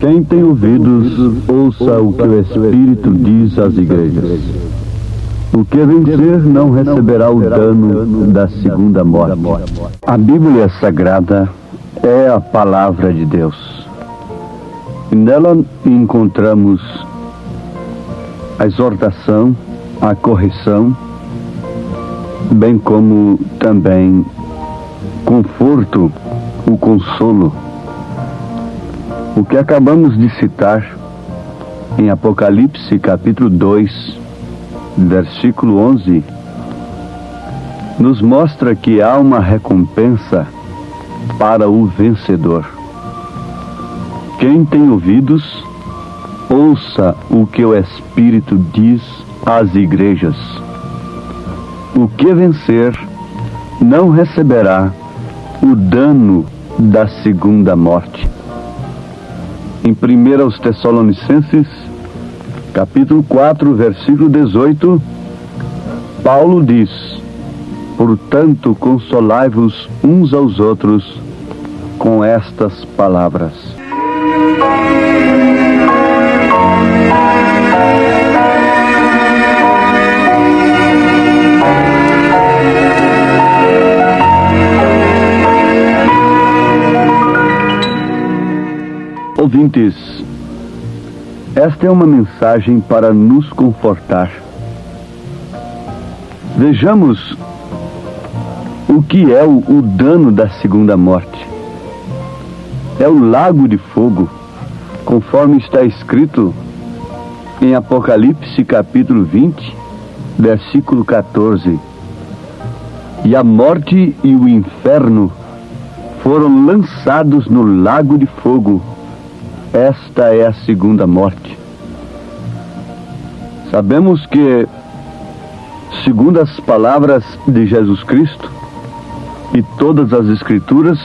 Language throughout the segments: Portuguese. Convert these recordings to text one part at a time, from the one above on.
Quem tem ouvidos, ouça o que o Espírito diz às igrejas. O que vencer não receberá o dano da segunda morte. A Bíblia Sagrada é a palavra de Deus. E nela encontramos a exortação, a correção, bem como também conforto, o consolo. O que acabamos de citar em Apocalipse capítulo 2, versículo 11, nos mostra que há uma recompensa para o vencedor. Quem tem ouvidos, ouça o que o Espírito diz às igrejas. O que vencer não receberá o dano da segunda morte. Em 1 Tessalonicenses, capítulo 4, versículo 18, Paulo diz: portanto, consolai-vos uns aos outros com estas palavras. Ouvintes, esta é uma mensagem para nos confortar. Vejamos o que é o dano da segunda morte. É o lago de fogo, conforme está escrito em Apocalipse capítulo 20, versículo 14. E a morte e o inferno foram lançados no lago de fogo. Esta é a segunda morte. Sabemos que, segundo as palavras de Jesus Cristo e todas as Escrituras,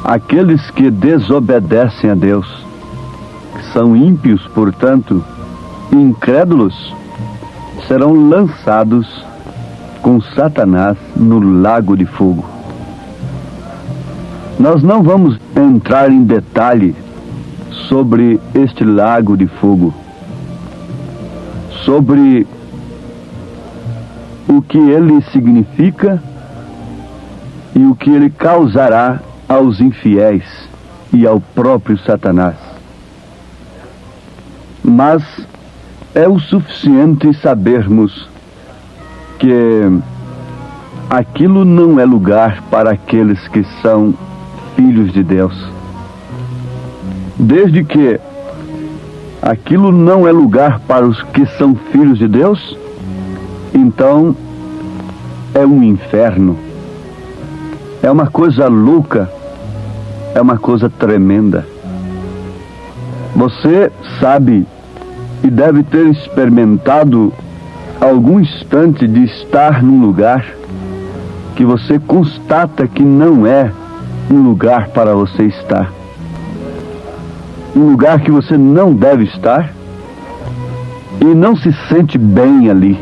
aqueles que desobedecem a Deus, que são ímpios, portanto, incrédulos, serão lançados com Satanás no lago de fogo. Nós não vamos entrar em detalhe sobre este lago de fogo, sobre o que ele significa e o que ele causará aos infiéis e ao próprio Satanás. Mas é o suficiente sabermos que aquilo não é lugar para aqueles que são filhos de Deus. Desde que aquilo não é lugar para os que são filhos de Deus, então é um inferno. É uma coisa louca, é uma coisa tremenda. Você sabe e deve ter experimentado algum instante de estar num lugar que você constata que não é um lugar para você estar. Um lugar que você não deve estar e não se sente bem ali.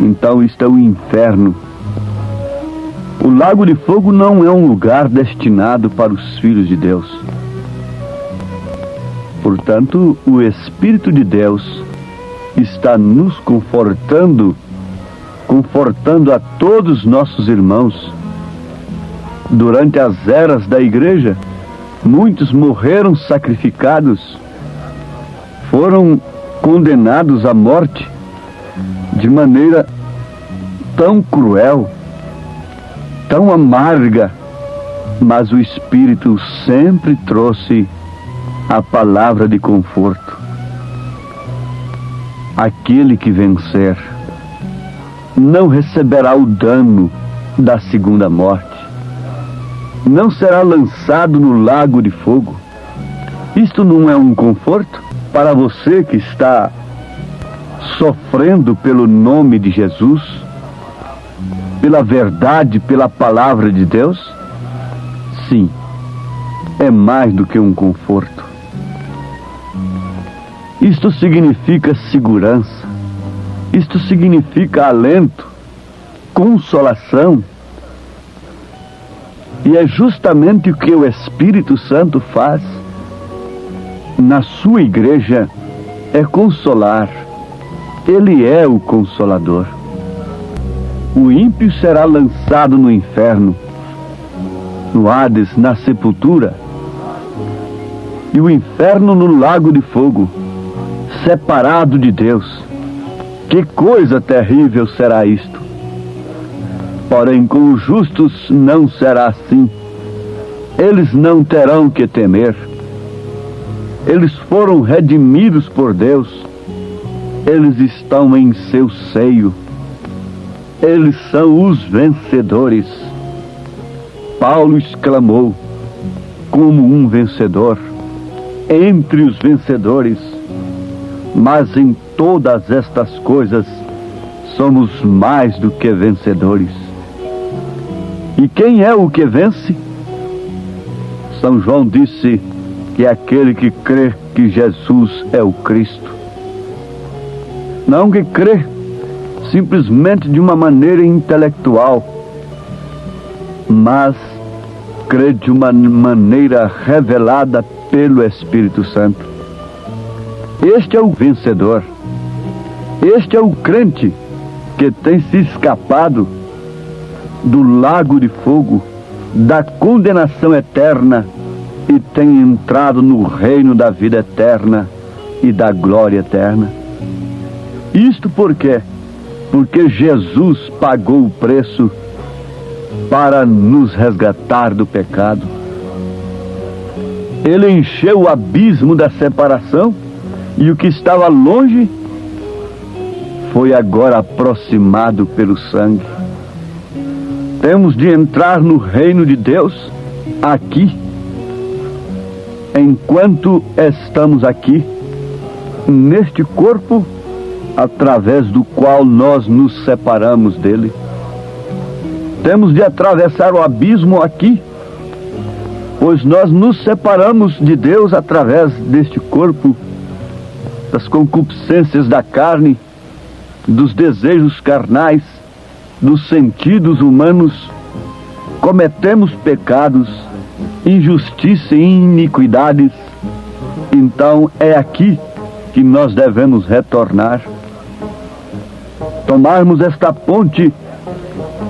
Então isto é o inferno. O lago de fogo não é um lugar destinado para os filhos de Deus. Portanto, o Espírito de Deus está nos confortando a todos nossos irmãos. Durante as eras da igreja, muitos morreram sacrificados, foram condenados à morte de maneira tão cruel, tão amarga, mas o Espírito sempre trouxe a palavra de conforto. Aquele que vencer não receberá o dano da segunda morte. Não será lançado no lago de fogo. Isto não é um conforto para você que está sofrendo pelo nome de Jesus, pela verdade, pela palavra de Deus? Sim, é mais do que um conforto. Isto significa segurança, isto significa alento, consolação. E é justamente o que o Espírito Santo faz na sua igreja é consolar. Ele é o Consolador. O ímpio será lançado no inferno, no Hades, na sepultura, e o inferno no lago de fogo, separado de Deus. Que coisa terrível será isto! Porém, com os justos não será assim. Eles não terão que temer. Eles foram redimidos por Deus. Eles estão em seu seio. Eles são os vencedores. Paulo exclamou, como um vencedor, entre os vencedores. Mas em todas estas coisas somos mais do que vencedores. E quem é o que vence? São João disse que é aquele que crê que Jesus é o Cristo. Não que crê simplesmente de uma maneira intelectual, mas crê de uma maneira revelada pelo Espírito Santo. Este é o vencedor. Este é o crente que tem se escapado do lago de fogo, da condenação eterna, e tem entrado no reino da vida eterna e da glória eterna. Isto por quê? Porque Jesus pagou o preço para nos resgatar do pecado. Ele encheu o abismo da separação, e o que estava longe foi agora aproximado pelo sangue. Temos de entrar no reino de Deus aqui, enquanto estamos aqui, neste corpo, através do qual nós nos separamos dele. Temos de atravessar o abismo aqui, pois nós nos separamos de Deus através deste corpo, das concupiscências da carne, dos desejos carnais, dos sentidos humanos. Cometemos pecados, injustiça e iniquidades. Então é aqui que nós devemos retornar, tomarmos esta ponte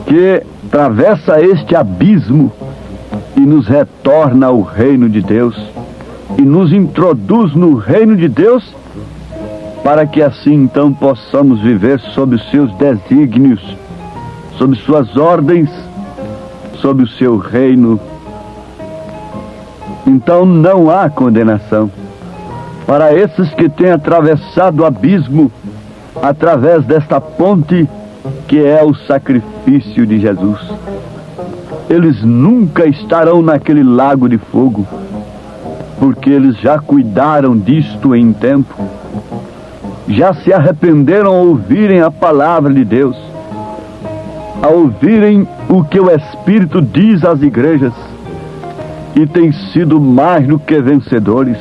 que atravessa este abismo e nos retorna ao reino de Deus e nos introduz no reino de Deus, para que assim então possamos viver sob os seus desígnios, sob suas ordens, sob o seu reino. Então não há condenação para esses que têm atravessado o abismo através desta ponte que é o sacrifício de Jesus. Eles nunca estarão naquele lago de fogo, porque eles já cuidaram disto em tempo, já se arrependeram ao ouvirem a palavra de Deus, ao ouvirem o que o Espírito diz às igrejas, e têm sido mais do que vencedores.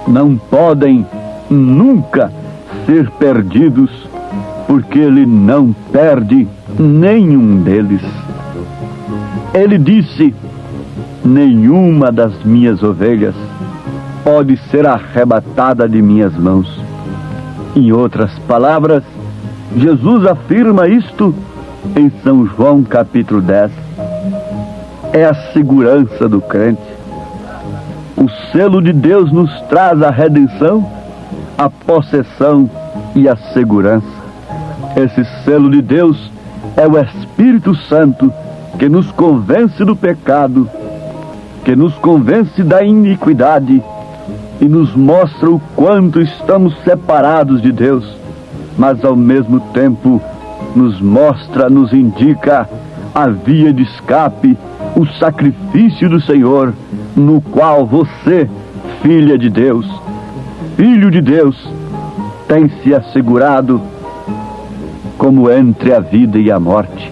Não podem nunca ser perdidos, porque ele não perde nenhum deles. Ele disse: nenhuma das minhas ovelhas pode ser arrebatada de minhas mãos. Em outras palavras, Jesus afirma isto em São João capítulo 10. É a segurança do crente. O selo de Deus nos traz a redenção, a possessão e a segurança. Esse selo de Deus é o Espírito Santo, que nos convence do pecado, que nos convence da iniquidade e nos mostra o quanto estamos separados de Deus, mas ao mesmo tempo nos mostra, nos indica a via de escape, o sacrifício do Senhor, no qual você, filha de Deus, filho de Deus, tem se assegurado como entre a vida e a morte.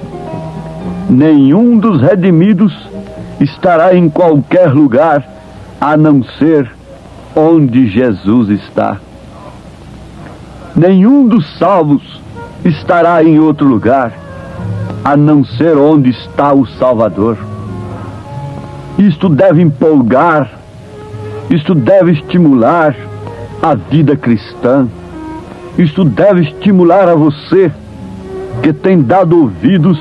Nenhum dos redimidos estará em qualquer lugar a não ser onde Jesus está. Nenhum dos salvos estará em outro lugar a não ser onde está o Salvador. Isto deve empolgar Isto deve estimular a vida cristã. Isto deve estimular a você que tem dado ouvidos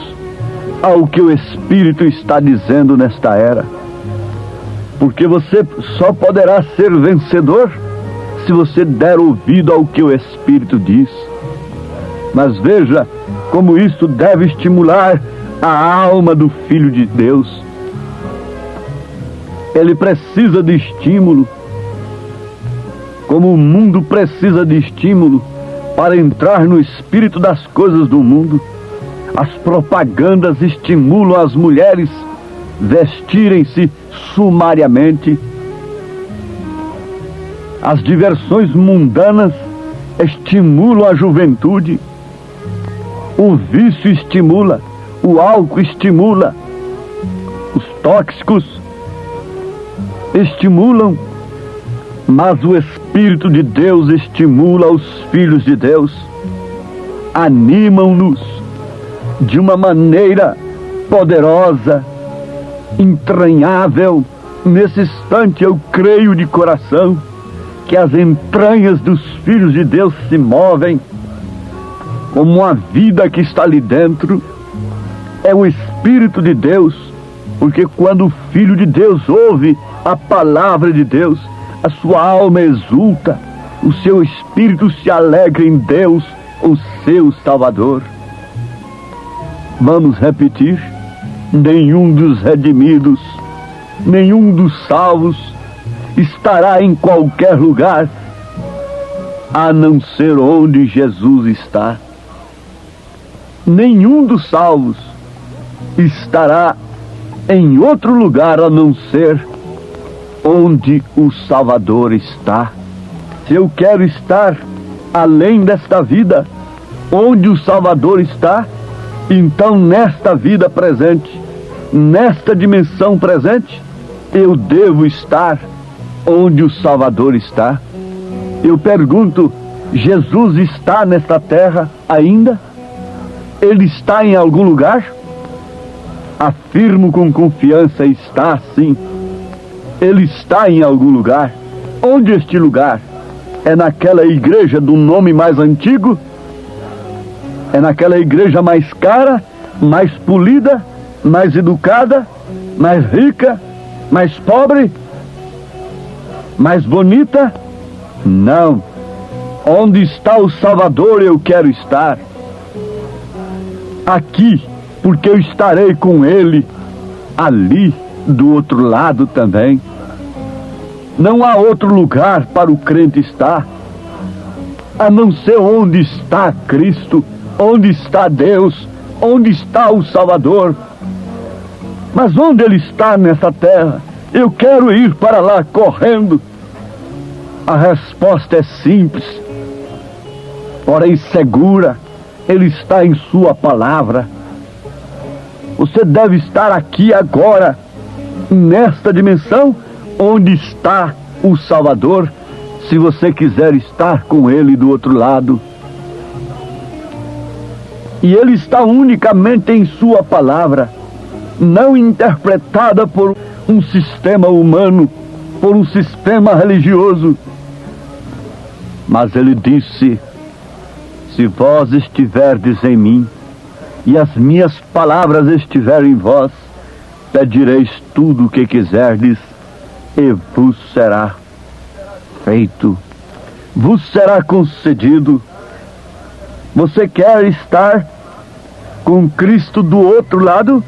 ao que o Espírito está dizendo nesta era. Porque você só poderá ser vencedor se você der ouvido ao que o Espírito diz. Mas veja como isto deve estimular a alma do Filho de Deus. Ele precisa de estímulo, como o mundo precisa de estímulo para entrar no espírito das coisas do mundo. As propagandas estimulam as mulheres vestirem-se sumariamente. As diversões mundanas estimulam a juventude. O vício estimula, o álcool estimula, os tóxicos estimulam, mas o Espírito de Deus estimula os filhos de Deus, animam-nos de uma maneira poderosa, entranhável. Nesse instante eu creio de coração que as entranhas dos filhos de Deus se movem, como uma vida que está ali dentro. É o Espírito de Deus, porque quando o Filho de Deus ouve a palavra de Deus, a sua alma exulta, o seu espírito se alegra em Deus, o seu Salvador. Vamos repetir: nenhum dos redimidos, nenhum dos salvos estará em qualquer lugar, a não ser onde Jesus está. Nenhum dos salvos estará em outro lugar a não ser onde o Salvador está. Se eu quero estar além desta vida, onde o Salvador está, então nesta vida presente, nesta dimensão presente, eu devo estar onde o Salvador está. Eu pergunto: Jesus está nesta terra ainda? Ele está em algum lugar? Afirmo com confiança: está sim. Ele está em algum lugar. Onde este lugar? É naquela igreja do nome mais antigo? É naquela igreja mais cara, mais polida, mais educada, mais rica, mais pobre, mais bonita? Não. Onde está o Salvador eu quero estar. Aqui, porque eu estarei com Ele ali do outro lado também. Não há outro lugar para o crente estar, a não ser onde está Cristo, onde está Deus, onde está o Salvador. Mas onde Ele está nessa terra? Eu quero ir para lá correndo. A resposta é simples, porém segura. Ele está em sua palavra. Você deve estar aqui agora, nesta dimensão, onde está o Salvador, se você quiser estar com Ele do outro lado. E Ele está unicamente em sua palavra, não interpretada por um sistema humano, por um sistema religioso. Mas Ele disse: se vós estiverdes em mim, e as minhas palavras estiverem em vós, pedireis tudo o que quiserdes, e vos será feito, vos será concedido. Você quer estar com Cristo do outro lado?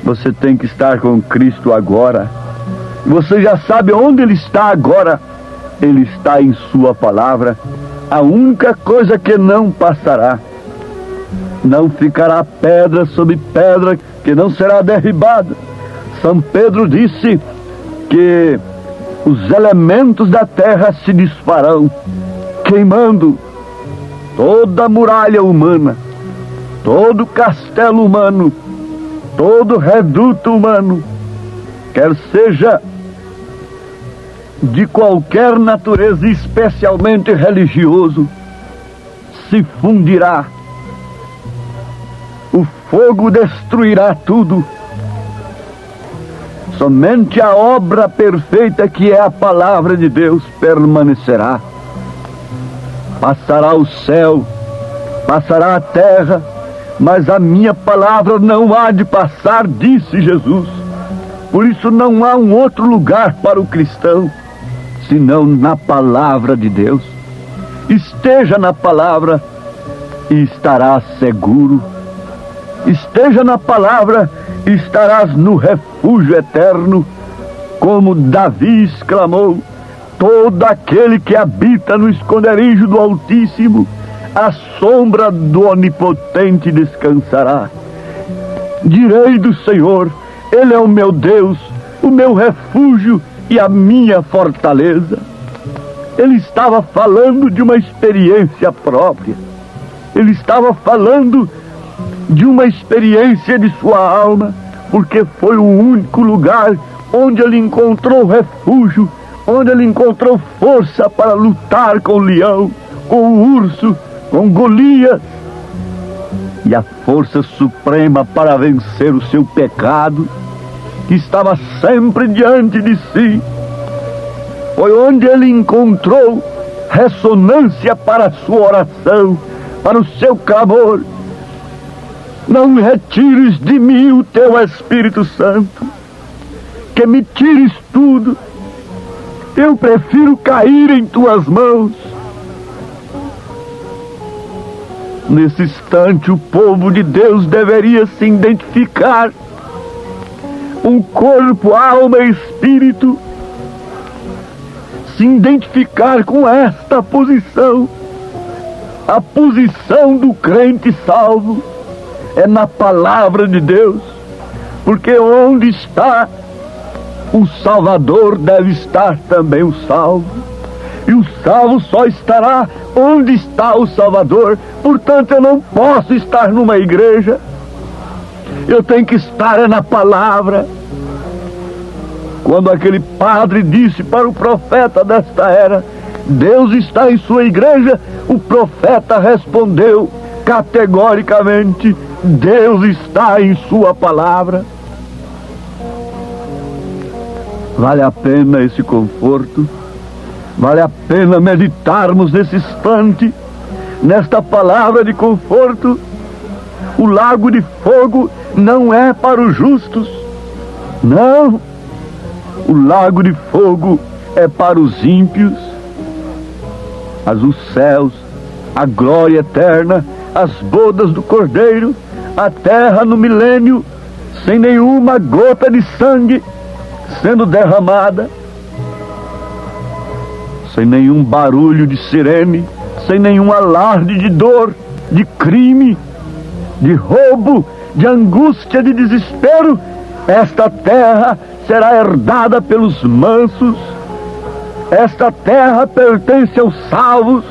Você tem que estar com Cristo agora. Você já sabe onde Ele está agora. Ele está em sua palavra. A única coisa que não passará, não ficará pedra sobre pedra que não será derribada. São Pedro disse que os elementos da terra se desfarão, queimando toda a muralha humana, todo castelo humano, todo reduto humano, quer seja de qualquer natureza, especialmente religioso, se fundirá. O fogo destruirá tudo. Somente a obra perfeita, que é a palavra de Deus, permanecerá. Passará o céu, passará a terra, mas a minha palavra não há de passar, disse Jesus. Por isso não há um outro lugar para o cristão, senão na palavra de Deus. Esteja na palavra e estarás seguro. Esteja na palavra e estarás no refúgio eterno. Como Davi exclamou: todo aquele que habita no esconderijo do Altíssimo, à sombra do Onipotente descansará. Direi do Senhor: Ele é o meu Deus, o meu refúgio e a minha fortaleza. Ele estava falando de uma experiência própria. Ele estava falando de uma experiência de sua alma, porque foi o único lugar onde ele encontrou refúgio, onde ele encontrou força para lutar com o leão, com o urso, com Golias, e a força suprema para vencer o seu pecado, que estava sempre diante de si. Foi onde ele encontrou ressonância para a sua oração, para o seu clamor: não retires de mim o teu Espírito Santo, que me tires tudo. Eu prefiro cair em tuas mãos. Nesse instante, o povo de Deus deveria se identificar, um corpo, alma e espírito, se identificar com esta posição. A posição do crente salvo é na palavra de Deus, porque onde está o Salvador, deve estar também o salvo, e o salvo só estará onde está o Salvador. Portanto, eu não posso estar numa igreja, eu tenho que estar na palavra. Quando aquele padre disse para o profeta desta era: Deus está em sua igreja, o profeta respondeu categoricamente: Deus está em sua palavra. Vale a pena esse conforto, vale a pena meditarmos nesse instante, nesta palavra de conforto. O lago de fogo não é para os justos, não. O lago de fogo é para os ímpios. Os céus, a glória eterna, as bodas do Cordeiro, a terra no milênio, sem nenhuma gota de sangue sendo derramada, sem nenhum barulho de sirene, sem nenhum alarde de dor, de crime, de roubo, de angústia, de desespero. Esta terra será herdada pelos mansos. Esta terra pertence aos salvos.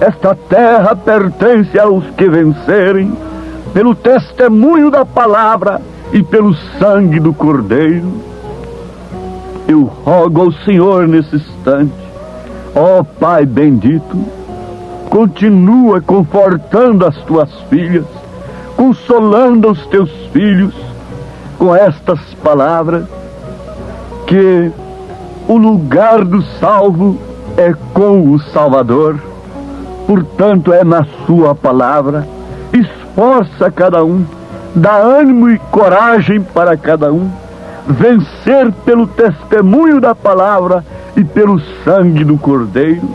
Esta terra pertence aos que vencerem, pelo testemunho da palavra e pelo sangue do Cordeiro. Eu rogo ao Senhor nesse instante, ó Pai bendito, continua confortando as tuas filhas, consolando os teus filhos com estas palavras, que o lugar do salvo é com o Salvador. Portanto, é na sua palavra. Esforça cada um, dá ânimo e coragem para cada um vencer pelo testemunho da palavra e pelo sangue do Cordeiro.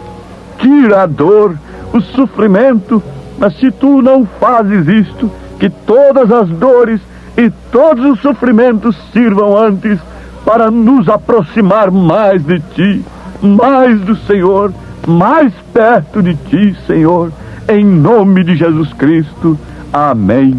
Tira a dor, o sofrimento, mas se tu não fazes isto, que todas as dores e todos os sofrimentos sirvam antes para nos aproximar mais de ti, mais do Senhor, mais perto de ti, Senhor, em nome de Jesus Cristo. Amém.